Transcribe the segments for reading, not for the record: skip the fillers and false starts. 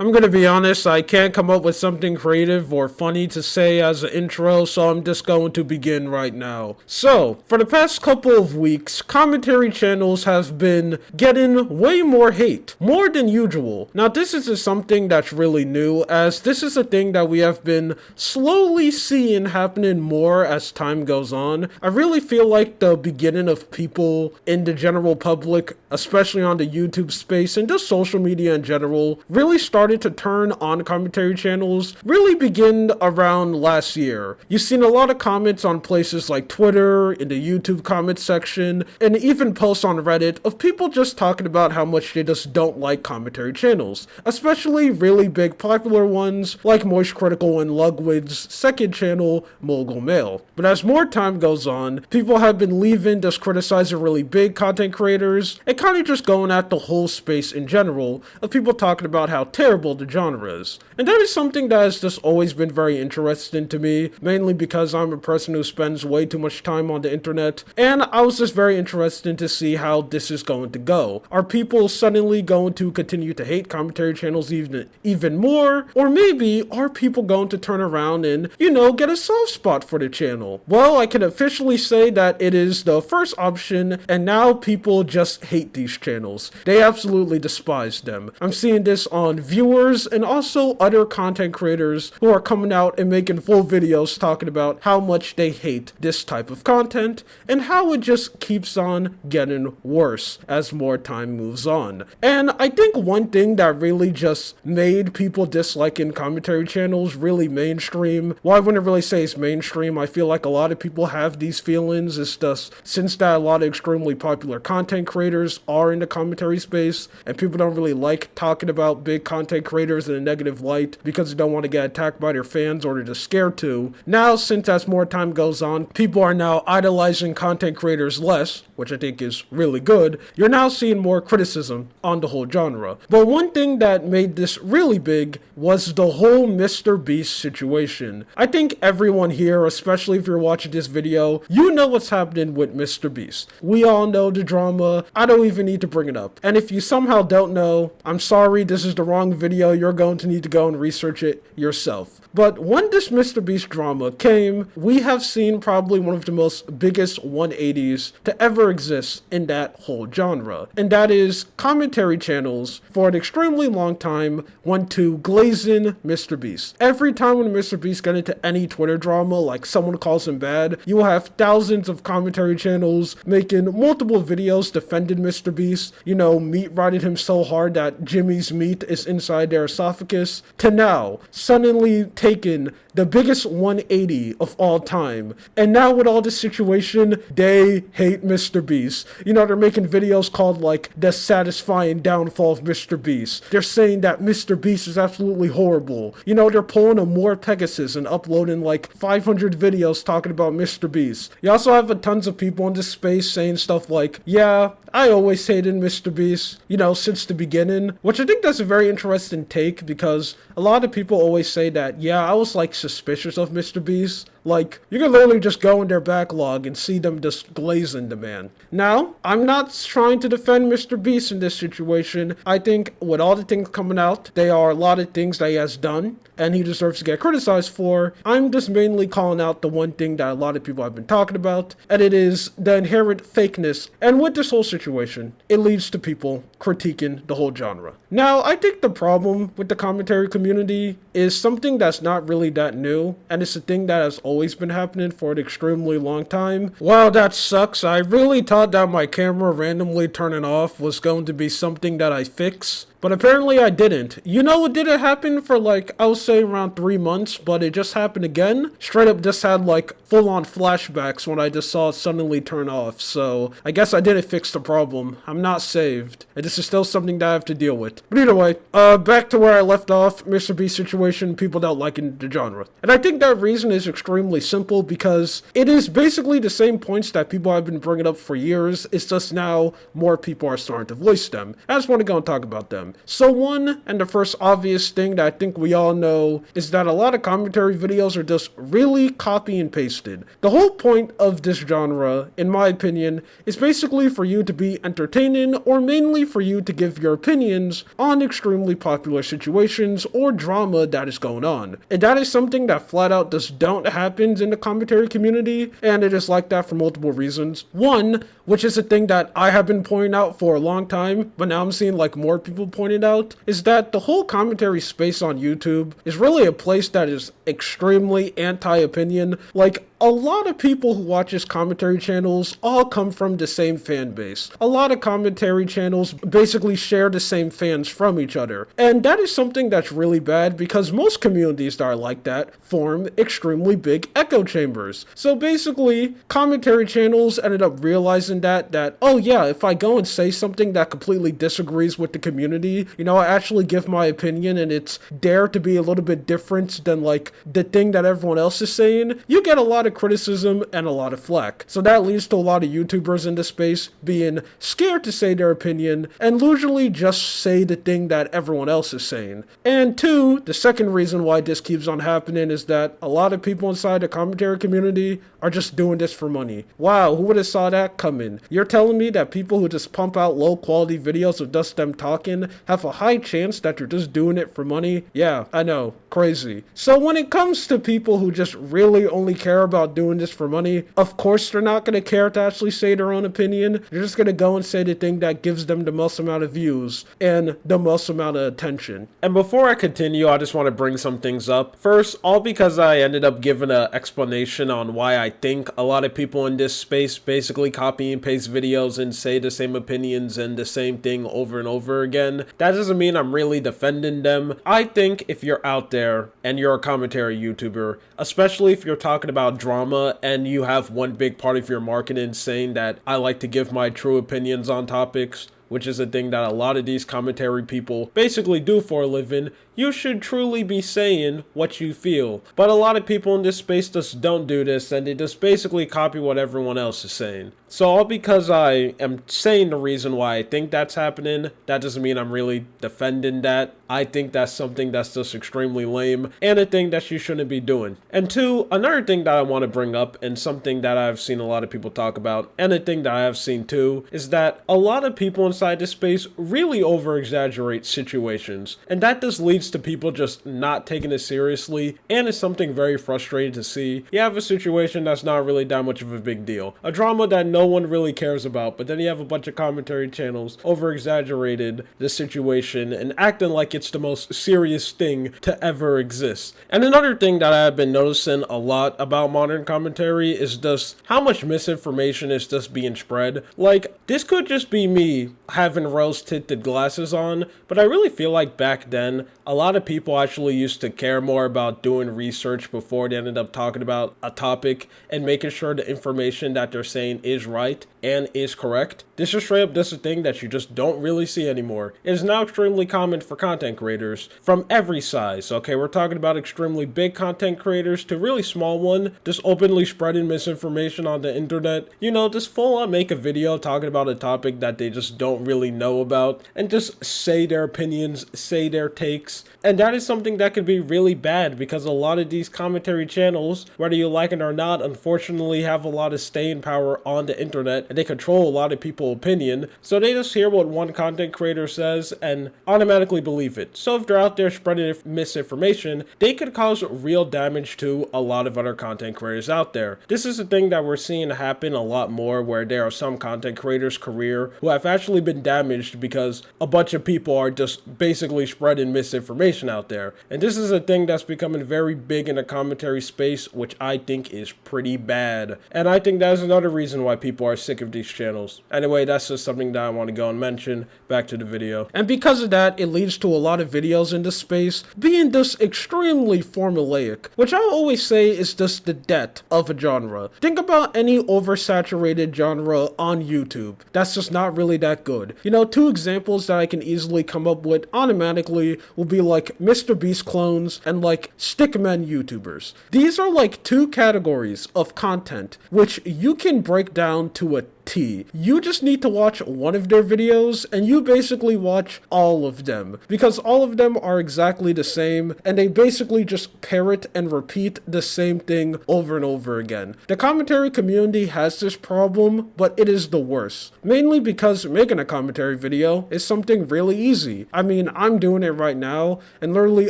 I'm gonna be honest, I can't come up with something creative or funny to say as an intro, so I'm just going to begin right now. So, for the past couple of weeks, commentary channels have been getting way more hate, more than usual. Now, this isn't something that's really new, as this is a thing that we have been slowly seeing happening more as time goes on. I really feel like the beginning of people in the general public, especially on the YouTube space and just social media in general, really started to turn on commentary channels really began around last year. You've seen a lot of comments on places like Twitter, in the YouTube comment section, and even posts on Reddit of people just talking about how much they just don't like commentary channels, especially really big popular ones like Moist Critical and Lugwid's second channel, Mogul Mail. But as more time goes on, people have been leaving just criticizing really big content creators and kind of just going at the whole space in general of people talking about how terrible the genre is. And that is something that has just always been very interesting to me, mainly because I'm a person who spends way too much time on the internet, and I was just very interested to see how this is going to go. Are people suddenly going to continue to hate commentary channels even more? Or maybe are people going to turn around and, get a soft spot for the channel? Well, I can officially say that it is the first option, and now people just hate these channels. They absolutely despise them. I'm seeing this on viewers and also other content creators who are coming out and making full videos talking about how much they hate this type of content and how it just keeps on getting worse as more time moves on. And I think one thing that really just made people disliking commentary channels really mainstream, well, I wouldn't really say it's mainstream, I feel like a lot of people have these feelings, it's just since that a lot of extremely popular content creators are in the commentary space and people don't really like talking about big content creators in a negative light because they don't want to get attacked by their fans or they're just scared to. Now, since as more time goes on, people are now idolizing content creators less, which I think is really good. You're now seeing more criticism on the whole genre. But one thing that made this really big was the whole Mr. Beast situation. I think everyone here, especially if you're watching this video, you know what's happening with Mr. Beast. We all know the drama. I don't even need to bring it up. And if you somehow don't know, I'm sorry, this is the wrong video. You're going to need to go and research it yourself. But when this Mr. Beast drama came, we have seen probably one of the most biggest 180s to ever exist in that whole genre. And that is commentary channels for an extremely long time went to glazing Mr. Beast. Every time when Mr. Beast got into any Twitter drama, like someone calls him bad, you will have thousands of commentary channels making multiple videos defending Mr. Beast, meat riding him so hard that Jimmy's meat is inside their esophagus, to now suddenly taking the biggest 180 of all time. And now with all this situation, they hate Mr. Beast. They're making videos called like the satisfying downfall of Mr. Beast. They're saying that Mr. Beast is absolutely horrible. They're pulling a more Pegasus and uploading like 500 videos talking about Mr. Beast. You also have tons of people in this space saying stuff like, yeah, I always hated Mr. Beast, since the beginning, which I think that's a very interesting take because a lot of people always say that, yeah, I was like suspicious of Mr. Beast. Like, you can literally just go in their backlog and see them just glazing the man. Now, I'm not trying to defend Mr. Beast in this situation. I think with all the things coming out, there are a lot of things that he has done, and he deserves to get criticized for. I'm just mainly calling out the one thing that a lot of people have been talking about, and it is the inherent fakeness. And with this whole situation, it leads to people critiquing the whole genre. Now, I think the problem with the commentary community is something that's not really that new, and it's a thing that has always been happening for an extremely long time. Wow, that sucks. I really thought that my camera randomly turning off was going to be something that I fix. But apparently I didn't. It didn't happen for I would say around 3 months, but it just happened again. Straight up just had full-on flashbacks when I just saw it suddenly turn off. So I guess I didn't fix the problem. I'm not saved. And this is still something that I have to deal with. But either way, back to where I left off, Mr. Beast situation, people don't like in the genre. And I think that reason is extremely simple because it is basically the same points that people have been bringing up for years. It's just now more people are starting to voice them. I just want to go and talk about them. them. So one, and the first obvious thing that I think we all know, is that a lot of commentary videos are just really copy and pasted. The whole point of this genre, in my opinion, is basically for you to be entertaining, or mainly for you to give your opinions on extremely popular situations or drama that is going on. And that is something that flat out just don't happen in the commentary community, and it is like that for multiple reasons. One, which is a thing that I have been pointing out for a long time, but now I'm seeing like more people point it out, is that the whole commentary space on YouTube is really a place that is extremely anti-opinion. Like, a lot of people who watch his commentary channels all come from the same fan base. A lot of commentary channels basically share the same fans from each other. And that is something that's really bad because most communities that are like that form extremely big echo chambers. So basically, commentary channels ended up realizing that, oh yeah, if I go and say something that completely disagrees with the community, I actually give my opinion and it's dare to be a little bit different than like the thing that everyone else is saying, you get a lot of criticism and a lot of flack. So that leads to a lot of YouTubers in this space being scared to say their opinion and usually just say the thing that everyone else is saying. And two, the second reason why this keeps on happening is that a lot of people inside the commentary community are just doing this for money. Wow, who would have saw that coming? You're telling me that people who just pump out low quality videos of just them talking have a high chance that you're just doing it for money? Yeah, I know, crazy. So when it comes to people who just really only care about doing this for money, of course they're not going to care to actually say their own opinion. They're just going to go and say the thing that gives them the most amount of views and the most amount of attention. And before I continue, I just want to bring some things up. First, all because I ended up giving an explanation on why I think a lot of people in this space basically copy and paste videos and say the same opinions and the same thing over and over again. That doesn't mean I'm really defending them. I think if you're out there and you're a commentary YouTuber, especially if you're talking about drama and you have one big part of your marketing saying that I like to give my true opinions on topics, which is a thing that a lot of these commentary people basically do for a living, you should truly be saying what you feel. But a lot of people in this space just don't do this, and they just basically copy what everyone else is saying. So all because I am saying the reason why I think that's happening, that doesn't mean I'm really defending that. I think that's something that's just extremely lame, and a thing that you shouldn't be doing. And two, another thing that I want to bring up, and something that I've seen a lot of people talk about, and a thing that I have seen too, is that a lot of people inside this space really over-exaggerate situations. And that just leads to people just not taking it seriously, and it's something very frustrating to see. You have a situation that's not really that much of a big deal. A drama that no one really cares about, but then you have a bunch of commentary channels over-exaggerated the situation and acting like it's the most serious thing to ever exist. And another thing that I've been noticing a lot about modern commentary is just how much misinformation is just being spread. Like, this could just be me having rose-tinted glasses on, but I really feel like back then, a lot of people actually used to care more about doing research before they ended up talking about a topic and making sure the information that they're saying is right and is correct. This is straight up just a thing that you just don't really see anymore. It is now extremely common for content creators from every size. Okay, we're talking about extremely big content creators to really small one, just openly spreading misinformation on the internet. Just full on make a video talking about a topic that they just don't really know about and just say their opinions, say their takes. And that is something that could be really bad because a lot of these commentary channels, whether you like it or not, unfortunately have a lot of staying power on the internet and they control a lot of people's opinion. So they just hear what one content creator says and automatically believe it. So if they're out there spreading misinformation, they could cause real damage to a lot of other content creators out there. This is a thing that we're seeing happen a lot more, where there are some content creators' career who have actually been damaged because a bunch of people are just basically spreading misinformation out there. And this is a thing that's becoming very big in the commentary space, which I think is pretty bad. And I think that's another reason why people are sick of these channels. Anyway, that's just something that I want to go and mention. Back to the video. And because of that, it leads to a lot of videos in this space being just extremely formulaic, which I always say is just the death of a genre. Think about any oversaturated genre on YouTube. That's just not really that good. Two examples that I can easily come up with automatically will be like Mr. Beast clones and like stickmen YouTubers. These are like two categories of content which you can break down to a T. You just need to watch one of their videos and you basically watch all of them, because all of them are exactly the same and they basically just parrot and repeat the same thing over and over again. The commentary community has this problem, but it is the worst. Mainly because making a commentary video is something really easy. I mean, I'm doing it right now, and literally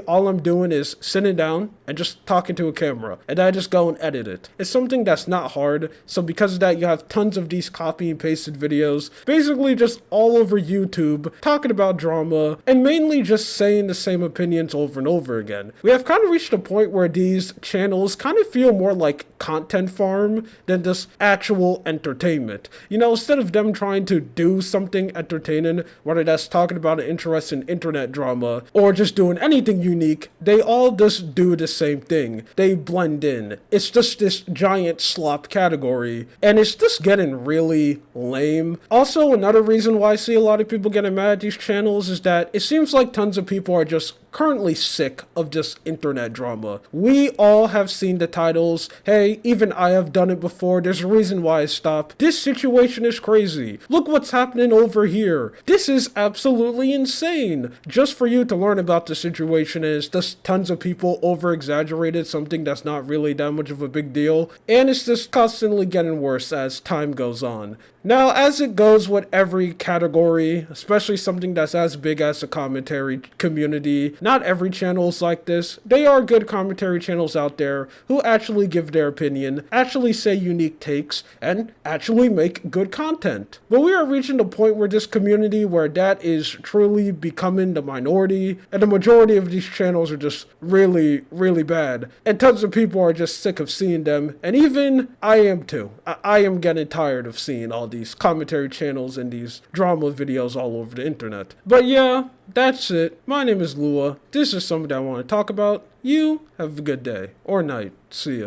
all I'm doing is sitting down and just talking to a camera, and I just go and edit it. It's something that's not hard, so because of that you have tons of these copy and pasted videos, basically just all over YouTube, talking about drama, and mainly just saying the same opinions over and over again. We have kind of reached a point where these channels kind of feel more like content farm than just actual entertainment. You know, instead of them trying to do something entertaining, whether that's talking about an interesting internet drama or just doing anything unique, they all just do the same thing. They blend in. It's just this giant slop category, and it's just getting really lame. Also, another reason why I see a lot of people getting mad at these channels is that it seems like tons of people are just currently sick of just internet drama. We all have seen the titles. Hey, even I have done it before. There's a reason why I stopped. This situation is crazy. Look what's happening over here. This is absolutely insane. Just for you to learn about the situation is just tons of people over exaggerated something that's not really that much of a big deal, and it's just constantly getting worse as time goes on. Now, as it goes with every category, especially something that's as big as the commentary community, not every channel is like this. There are good commentary channels out there who actually give their opinion, actually say unique takes, and actually make good content. But we are reaching the point where this community where that is truly becoming the minority, and the majority of these channels are just really, really bad. And tons of people are just sick of seeing them, and even I am too. I am getting tired of seeing all these commentary channels and these drama videos all over the internet. But yeah, that's it. My name is Lua. This is something I want to talk about. You have a good day or night. See ya.